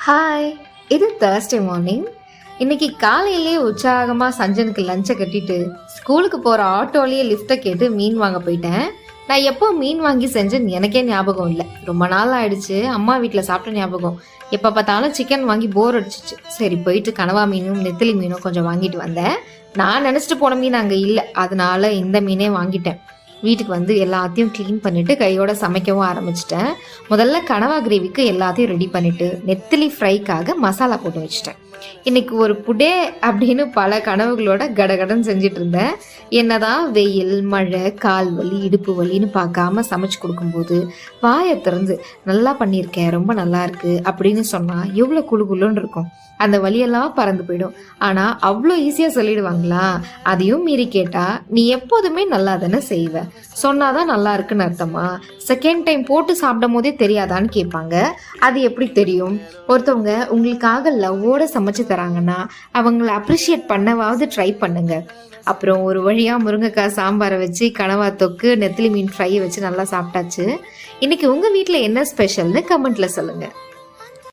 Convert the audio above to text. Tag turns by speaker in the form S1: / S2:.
S1: Hi, இது Thursday morning. இன்னைக்கு காலையிலே உற்சாகமாக சஞ்சனுக்கு லஞ்சை கட்டிட்டு ஸ்கூலுக்கு போகிற ஆட்டோலேயே லிஃப்ட்டை கேட்டு மீன் வாங்க போயிட்டேன். நான் எப்போ மீன் வாங்கி செஞ்சேன்னு எனக்கே ஞாபகம் இல்லை. ரொம்ப நாள் ஆயிடுச்சு. அம்மா வீட்டில் சாப்பிட்ட ஞாபகம். எப்போ பார்த்தாலும் சிக்கன் வாங்கி போர் அடிச்சிச்சு. சரி போயிட்டு கனவா மீனும் நெத்திலி மீனும் கொஞ்சம் வாங்கிட்டு வந்தேன். நான் நினச்சிட்டு போன மீன் அங்கே இல்லை, அதனால இந்த மீனே வாங்கிட்டேன். வீட்டுக்கு வந்து எல்லாத்தையும் க்ளீன் பண்ணிவிட்டு கையோட சமைக்கவும் ஆரம்பிச்சிட்டேன். முதல்ல கனவா கிரேவிக்கு எல்லாத்தையும் ரெடி பண்ணிவிட்டு நெத்திலி ஃப்ரைக்காக மசாலா போட்டு வச்சுட்டேன். இன்னைக்கு ஒரு புடே அப்படின்னு பல கனவுகளோட கடகடன் செஞ்சிட்டு இருந்தேன். என்னதான் வெயில், மழை, கால் வலி, இடுப்பு வலின்னு பார்க்காம சமைச்சு கொடுக்கும்போது வாயை திறந்து நல்லா பண்ணியிருக்கேன், ரொம்ப நல்லா இருக்கு அப்படின்னு சொன்னால் எவ்வளோ குழுன்னு இருக்கும். அந்த வலியெல்லாம் பறந்து போயிடும். ஆனால் அவ்வளோ ஈஸியாக சொல்லிடுவாங்களா? அதையும் மீறி கேட்டால் நீ எப்போதுமே நல்லா தானே செய்வ, சொன்னாதான் நல்லா இருக்குன்னு அர்த்தமா? செகண்ட் டைம் போட்டு சாப்பிடும் போதே தெரியாதான்னு கேட்பாங்க. அது எப்படி தெரியும்? ஒருத்தவங்க உங்களுக்காக லவ்வோட சமைச்சு தராங்கன்னா அவங்கள அப்ரிஷியேட் பண்ணவாவது ட்ரை பண்ணுங்க. அப்புறம் ஒரு வழியாக முருங்கைக்காய் சாம்பாரை வச்சு கனவா தொக்கு நெத்திலி மீன் ஃப்ரை வச்சு நல்லா சாப்பிட்டாச்சு. இன்னைக்கு உங்கள் வீட்டில் என்ன ஸ்பெஷல்னு கமெண்ட்ல சொல்லுங்கள்.